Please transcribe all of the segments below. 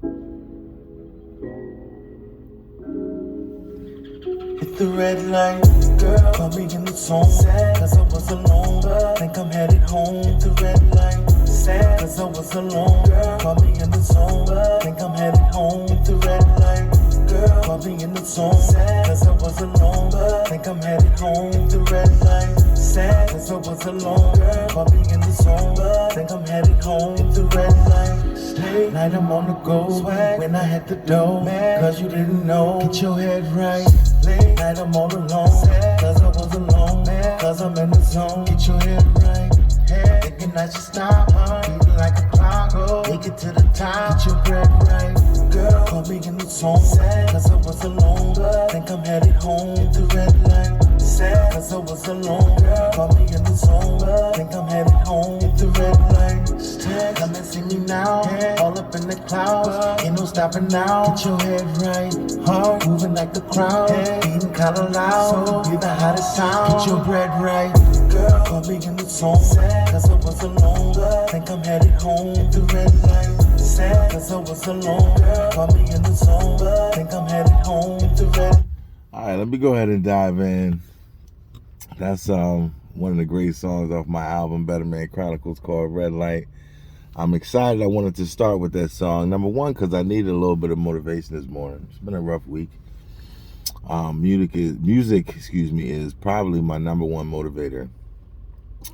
Hit the red light, girl, call me in the zone. Cause I was alone, think I'm headed home. Hit the red light, cause I was alone, girl, call me in the zone. Think I'm headed home. Hit the red light, girl, call me in the zone. Cause I was alone, think I'm headed home. Hit the red light, cause I was alone, girl, call me in the zone. Think I'm headed home. Hit the red light. Late night I'm on the go, when I hit the door, cause you didn't know, get your head right. Late night I'm all alone, cause I was alone, cause I'm in the zone, get your head right. Thinking I should stop, beating like a clock, make it to the top, get your bread right. Girl, call me in the zone, cause I was alone, think I'm headed home, hit the red light. Cause I was alone, call me in the zone, think I'm headed home, hit the red light. Come and see me now, all up in the clouds, ain't no stopping now, get your head right. Heart moving like the crowd, beating kinda loud, be the hottest sound, get your bread right. Girl, call me in the zone, cause I was alone, think I'm headed home, hit the red light. Cause I was alone, call me in the zone, think I'm headed home, hit the red. Alright, let me go ahead and dive in. That's one of the great songs off my album Better Man Chronicles called Red Light. I'm excited. I wanted to start with that song. Number one, because I needed a little bit of motivation this morning. It's been a rough week. Music is probably my number one motivator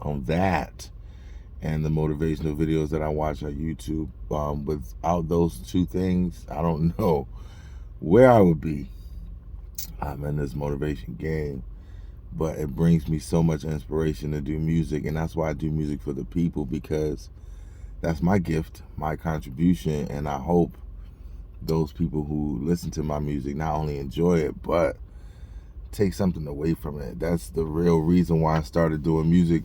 on that, and the motivational videos that I watch on YouTube. Without those two things, I don't know where I would be. I'm in this motivation game, but it brings me so much inspiration to do music, and that's why I do music for the people, because that's my gift, my contribution, and I hope those people who listen to my music not only enjoy it, but take something away from it. That's the real reason why I started doing music,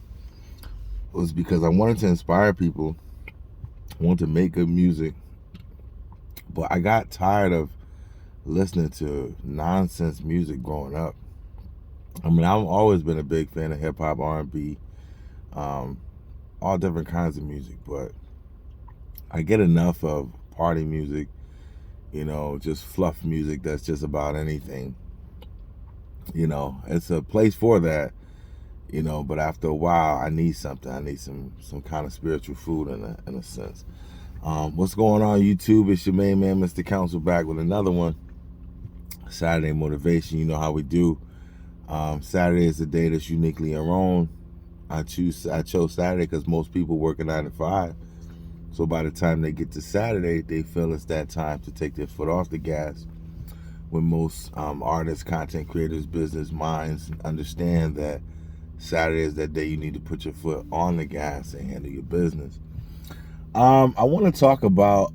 was because I wanted to inspire people, I wanted to make good music, but I got tired of listening to nonsense music growing up. I mean, I've always been a big fan of hip-hop, R&B, all different kinds of music, but I get enough of party music, just fluff music that's just about anything. It's a place for that, but after a while, I need something. I need some kind of spiritual food in a sense. What's going on, YouTube? It's your main man, Mr. Council, back with another one. Saturday motivation. You know how we do. Saturday is the day that's uniquely your own. I chose Saturday because most people work a 9 to 5. So by the time they get to Saturday, they feel it's that time to take their foot off the gas. When most artists, content creators, business minds understand that Saturday is that day you need to put your foot on the gas and handle your business. I want to talk about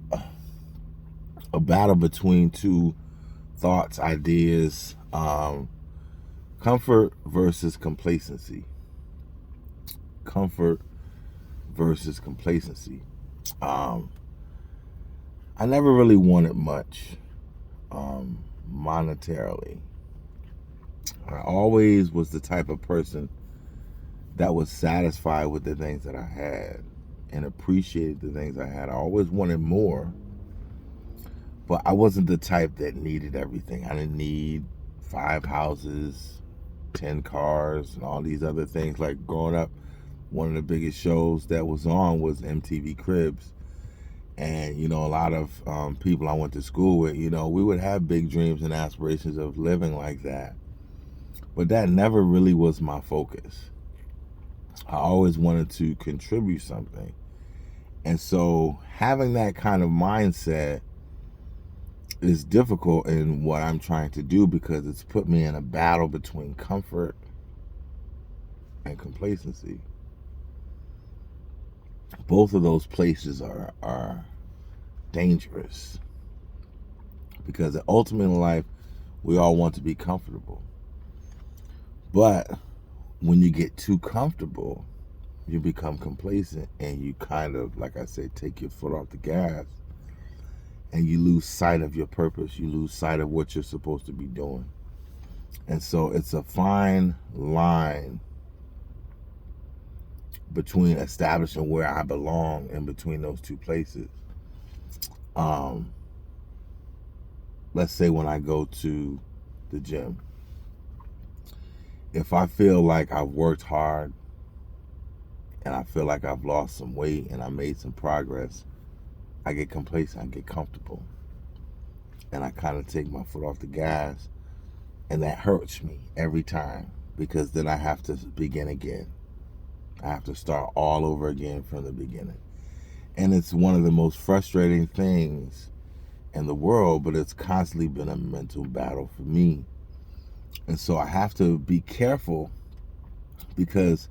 a battle between two thoughts, ideas, comfort versus complacency. Comfort versus complacency. I never really wanted much monetarily. I always was the type of person that was satisfied with the things that I had and appreciated the things I had. I always wanted more, but I wasn't the type that needed everything. I didn't need 5 houses, 10 cars, and all these other things. Like growing up, one of the biggest shows that was on was MTV Cribs. And, a lot of people I went to school with, we would have big dreams and aspirations of living like that. But that never really was my focus. I always wanted to contribute something. And so having that kind of mindset is difficult in what I'm trying to do, because it's put me in a battle between comfort and complacency. Both of those places are dangerous, because ultimately in life, we all want to be comfortable. But when you get too comfortable, you become complacent, and you kind of, like I said, take your foot off the gas, and you lose sight of your purpose. You lose sight of what you're supposed to be doing. And so it's a fine line between establishing where I belong in between those two places. let's say when I go to the gym, if I feel like I've worked hard and I feel like I've lost some weight and I made some progress, I get complacent, I get comfortable, and I kind of take my foot off the gas, and that hurts me every time because then I have to begin again. I have to start all over again from the beginning. And it's one of the most frustrating things in the world, but it's constantly been a mental battle for me. And so I have to be careful because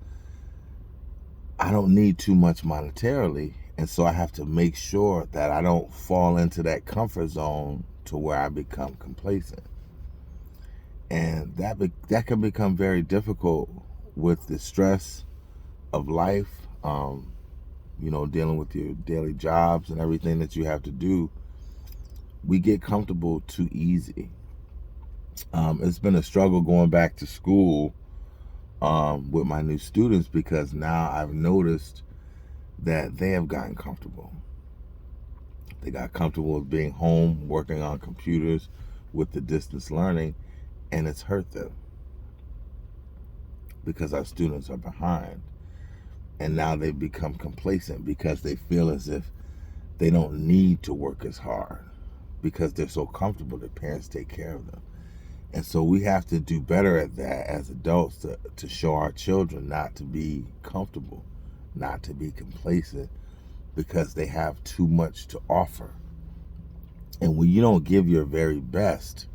I don't need too much monetarily. And so I have to make sure that I don't fall into that comfort zone to where I become complacent. And that can become very difficult with the stress of life, dealing with your daily jobs and everything that you have to do. We get comfortable too easy. It's been a struggle going back to school with my new students because now I've noticed that they have gotten comfortable. They got comfortable with being home, working on computers with the distance learning, and it's hurt them because our students are behind. And now they've become complacent because they feel as if they don't need to work as hard because they're so comfortable that parents take care of them. And so we have to do better at that as adults to show our children not to be comfortable, not to be complacent because they have too much to offer. And when you don't give your very best,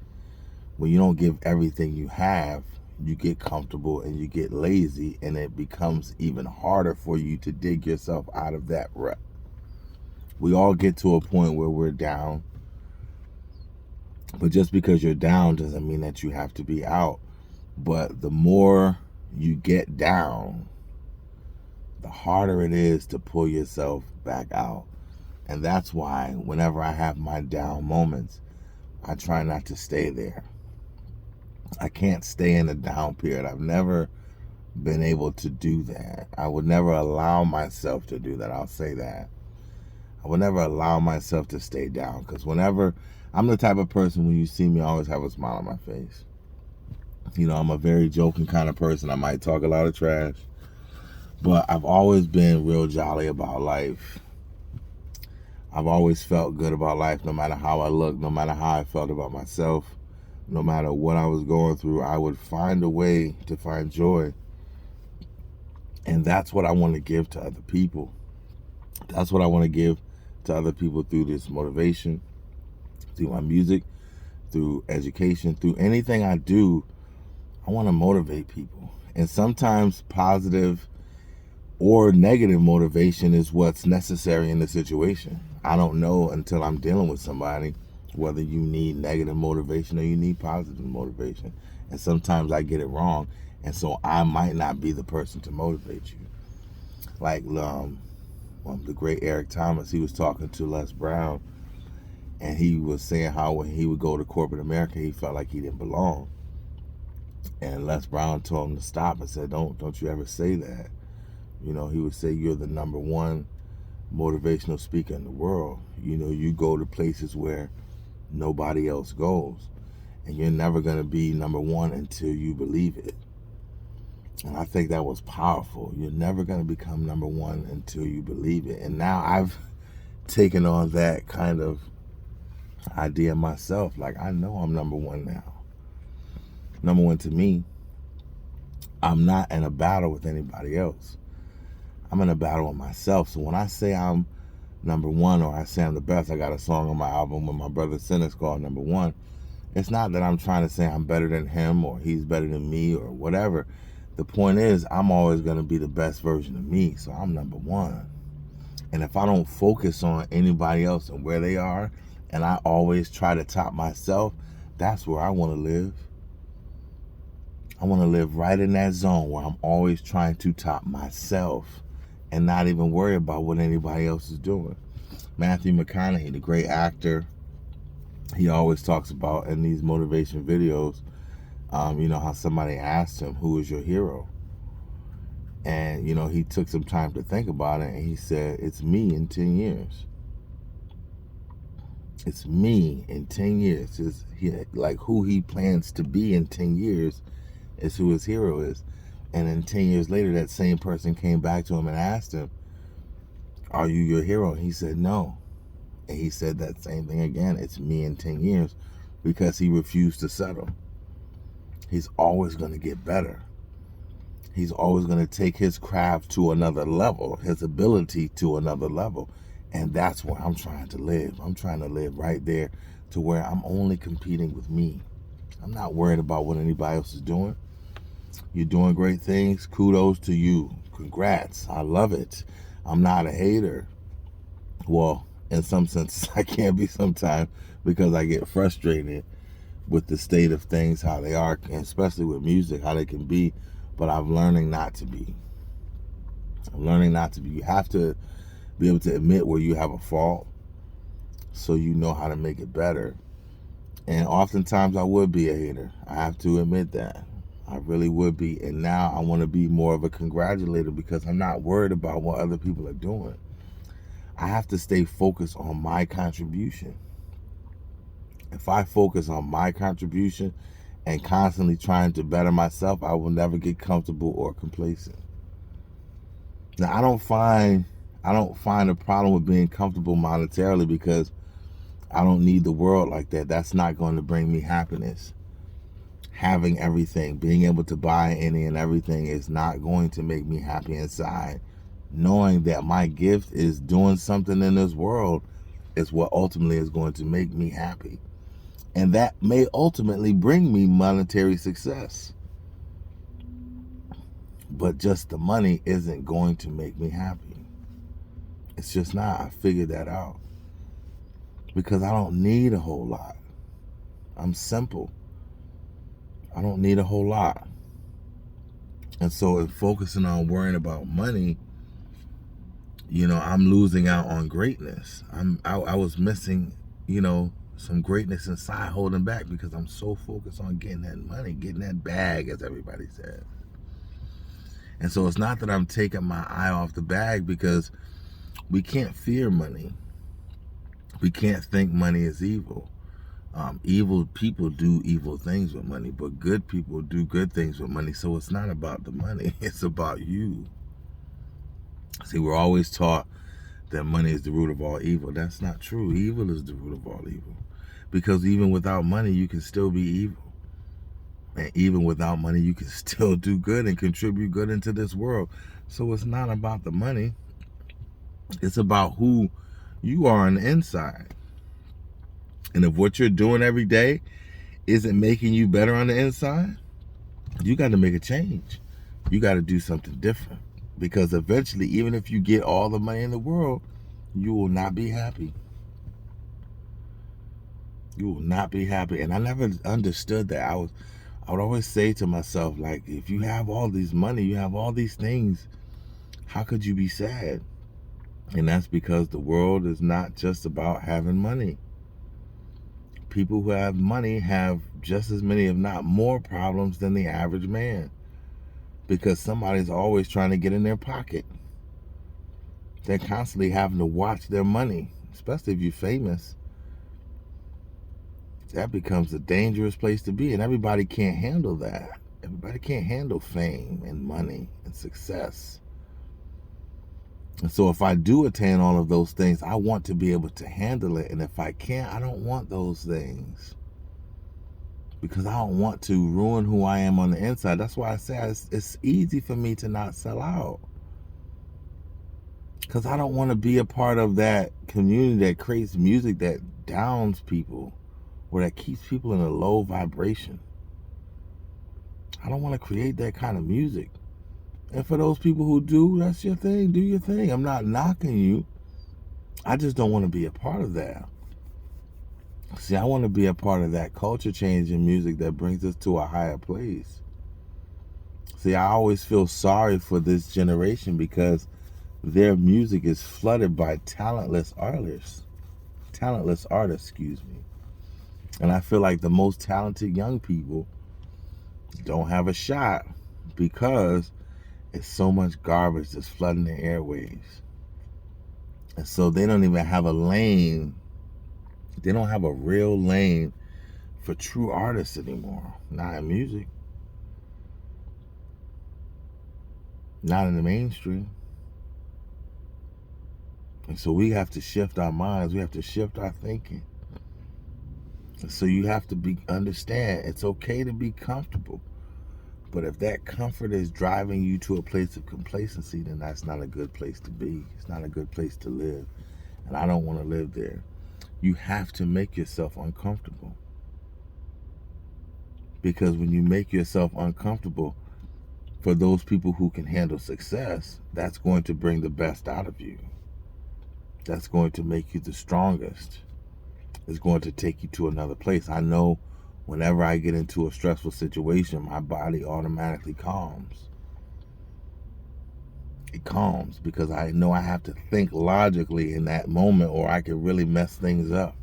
when you don't give everything you have, you get comfortable and you get lazy, and it becomes even harder for you to dig yourself out of that rut. We all get to a point where we're down, but just because you're down doesn't mean that you have to be out. But the more you get down, the harder it is to pull yourself back out. And that's why whenever I have my down moments, I try not to stay there. I can't stay in a down period. I've never been able to do that. I would never allow myself to do that. I'll say that. I would never allow myself to stay down because whenever I'm the type of person, when you see me, I always have a smile on my face. I'm a very joking kind of person. I might talk a lot of trash, but I've always been real jolly about life. I've always felt good about life, no matter how I looked, no matter how I felt about myself, no matter what I was going through. I would find a way to find joy. And that's what I want to give to other people. That's what I want to give to other people through this motivation, through my music, through education, through anything I do. I want to motivate people. And sometimes positive or negative motivation is what's necessary in the situation. I don't know until I'm dealing with somebody whether you need negative motivation or you need positive motivation. And sometimes I get it wrong, and so I might not be the person to motivate you. Like the great Eric Thomas, he was talking to Les Brown, and he was saying how when he would go to corporate America, he felt like he didn't belong. And Les Brown told him to stop and said, don't you ever say that. He would say, you're the number one motivational speaker in the world. You go to places where nobody else goes, and you're never going to be number one until you believe it. And I think that was powerful. You're never going to become number one until you believe it. And now I've taken on that kind of idea myself. Like, I know I'm number one now. Number one to me. I'm not in a battle with anybody else. I'm in a battle with myself. So when I say I'm number one, or I say I'm the best, I got a song on my album with my brother Sinners called Number One. It's not that I'm trying to say I'm better than him or he's better than me or whatever. The point is, I'm always going to be the best version of me, so I'm number one. And if I don't focus on anybody else and where they are, and I always try to top myself, that's where I want to live. I want to live right in that zone where I'm always trying to top myself and not even worry about what anybody else is doing. Matthew McConaughey, the great actor, he always talks about in these motivation videos, how somebody asked him, who is your hero? And, he took some time to think about it, and he said, it's me in 10 years. It's me in 10 years. Like who he plans to be in 10 years is who his hero is. And then 10 years later, that same person came back to him and asked him, are you your hero? And he said, no. And he said that same thing again. It's me in 10 years, because he refused to settle. He's always going to get better. He's always going to take his craft to another level, his ability to another level. And that's where I'm trying to live. I'm trying to live right there to where I'm only competing with me. I'm not worried about what anybody else is doing. You're doing great things. Kudos to you. Congrats. I love it. I'm not a hater. Well, in some senses, I can be sometimes, because I get frustrated with the state of things, how they are, and especially with music, how they can be. But I'm learning not to be. I'm learning not to be. You have to be able to admit where you have a fault so you know how to make it better. And oftentimes I would be a hater. I have to admit that. I really would be. And now I want to be more of a congratulator, because I'm not worried about what other people are doing. I have to stay focused on my contribution. If I focus on my contribution and constantly trying to better myself, I will never get comfortable or complacent. Now, I don't find a problem with being comfortable monetarily, because I don't need the world like that. That's not going to bring me happiness. Having everything, being able to buy any and everything, is not going to make me happy inside. Knowing that my gift is doing something in this world is what ultimately is going to make me happy. And that may ultimately bring me monetary success. But just the money isn't going to make me happy. It's just not. I figured that out. Because I don't need a whole lot. I'm simple. I don't need a whole lot. And so in focusing on worrying about money, I'm losing out on greatness. I was missing, some greatness inside, holding back, because I'm so focused on getting that money, getting that bag, as everybody says. And so it's not that I'm taking my eye off the bag, because we can't fear money. We can't think money is evil. Evil people do evil things with money, but good people do good things with money. So it's not about the money. It's about you. See, we're always taught that money is the root of all evil. That's not true. Evil is the root of all evil. Because even without money, you can still be evil. And even without money, you can still do good and contribute good into this world. So it's not about the money. It's about who you are on the inside. And if what you're doing every day isn't making you better on the inside, you got to make a change. You got to do something different. Because eventually, even if you get all the money in the world, you will not be happy. You will not be happy. And I never understood that. I would always say to myself, like, if you have all this money, you have all these things, how could you be sad? And that's because the world is not just about having money. People who have money have just as many, if not more, problems than the average man. Because somebody's always trying to get in their pocket. They're constantly having to watch their money, especially if you're famous. That becomes a dangerous place to be, and everybody can't handle that. Everybody can't handle fame and money and success. And so if I do attain all of those things, I want to be able to handle it. And if I can't, I don't want those things. Because I don't want to ruin who I am on the inside. That's why I say it's easy for me to not sell out. Because I don't want to be a part of that community that creates music that downs people, or that keeps people in a low vibration. I don't want to create that kind of music. And for those people who do, that's your thing. Do your thing. I'm not knocking you. I just don't want to be a part of that. See, I want to be a part of that culture change in music that brings us to a higher place. See, I always feel sorry for this generation, because their music is flooded by talentless artists. And I feel like the most talented young people don't have a shot, because it's so much garbage that's flooding the airwaves. And so they don't even have a lane They don't have a real lane for true artists anymore. Not in music. Not in the mainstream. And so we have to shift our minds. We have to shift our thinking. So you have to understand it's okay to be comfortable. But if that comfort is driving you to a place of complacency, then that's not a good place to be. It's not a good place to live. And I don't want to live there. You have to make yourself uncomfortable. Because when you make yourself uncomfortable, for those people who can handle success, that's going to bring the best out of you. That's going to make you the strongest. It's going to take you to another place. I know whenever I get into a stressful situation, my body automatically calms. It calms because I know I have to think logically in that moment or I can really mess things up.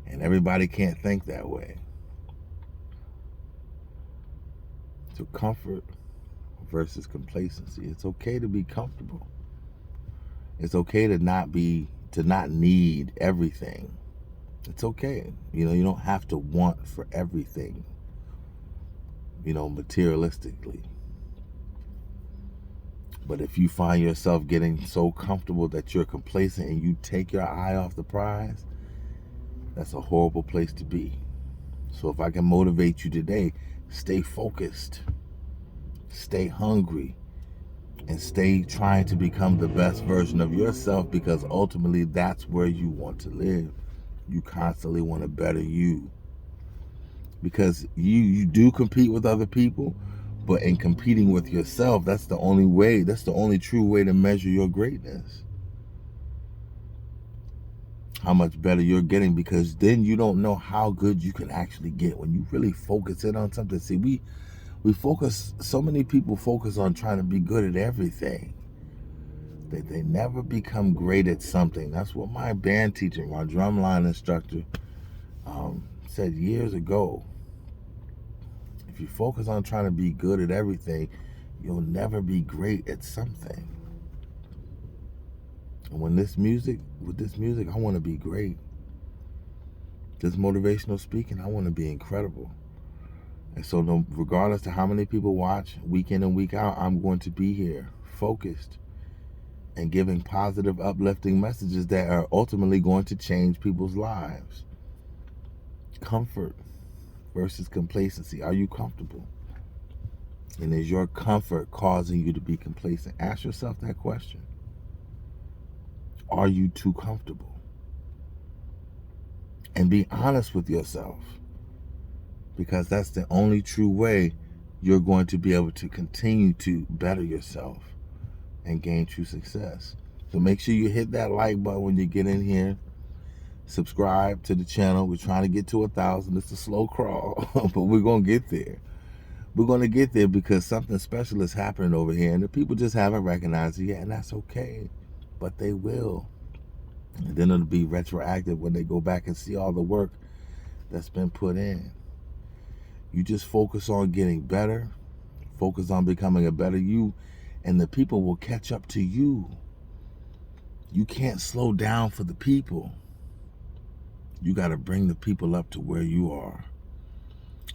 And everybody can't think that way. So comfort versus complacency. It's okay to be comfortable. It's okay to not need everything. It's okay. You don't have to want for everything, materialistically. But if you find yourself getting so comfortable that you're complacent and you take your eye off the prize, that's a horrible place to be. So if I can motivate you today, stay focused, stay hungry, and stay trying to become the best version of yourself, because ultimately that's where you want to live. You constantly want to better you. Because you do compete with other people, but in competing with yourself, that's the only true way to measure your greatness. How much better you're getting, because then you don't know how good you can actually get when you really focus in on something. See, so many people focus on trying to be good at everything. They never become great at something. That's what my band teacher, my drumline instructor, said years ago. If you focus on trying to be good at everything, you'll never be great at something. And with this music, I want to be great. This motivational speaking, I want to be incredible. And so regardless of how many people watch week in and week out, I'm going to be here focused and giving positive, uplifting messages that are ultimately going to change people's lives. Comfort versus complacency. Are you comfortable? And is your comfort causing you to be complacent? Ask yourself that question. Are you too comfortable? And be honest with yourself, because that's the only true way you're going to be able to continue to better yourself and gain true success. So make sure you hit that like button when you get in here. Subscribe to the channel. We're trying to get to 1,000. It's a slow crawl, but we're going to get there. We're going to get there because something special is happening over here, and the people just haven't recognized it yet, and that's okay. But they will. And then it'll be retroactive when they go back and see all the work that's been put in. You just focus on getting better. Focus on becoming a better you, and the people will catch up to you. You can't slow down for the people. You got to bring the people up to where you are.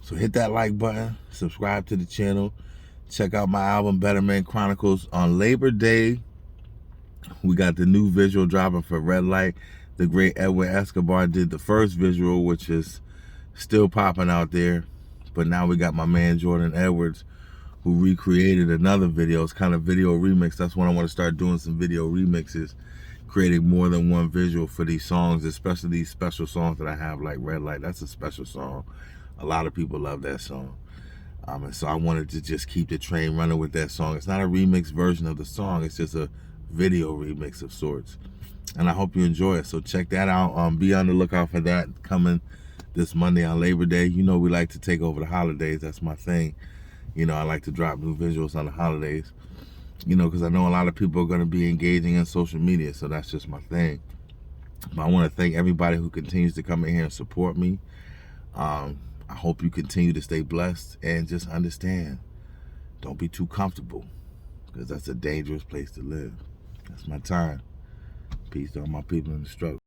So hit that like button, subscribe to the channel, check out my album Better Man Chronicles. On Labor Day, we got the new visual dropping for Red Light. The great Edwin Escobar did the first visual, which is still popping out there. But now we got my man Jordan Edwards, who recreated another video. It's kind of video remix. That's when I want to start doing some video remixes, creating more than one visual for these songs, especially these special songs that I have, like Red Light. That's a special song. A lot of people love that song. And so I wanted to just keep the train running with that song. It's not a remix version of the song. It's just a video remix of sorts. And I hope you enjoy it. So check that out. Be on the lookout for that coming this Monday on Labor Day. We like to take over the holidays. That's my thing. I like to drop new visuals on the holidays. Because I know a lot of people are going to be engaging in social media. So that's just my thing. But I want to thank everybody who continues to come in here and support me. I hope you continue to stay blessed and just understand, don't be too comfortable, because that's a dangerous place to live. That's my time. Peace to all my people in the struggle.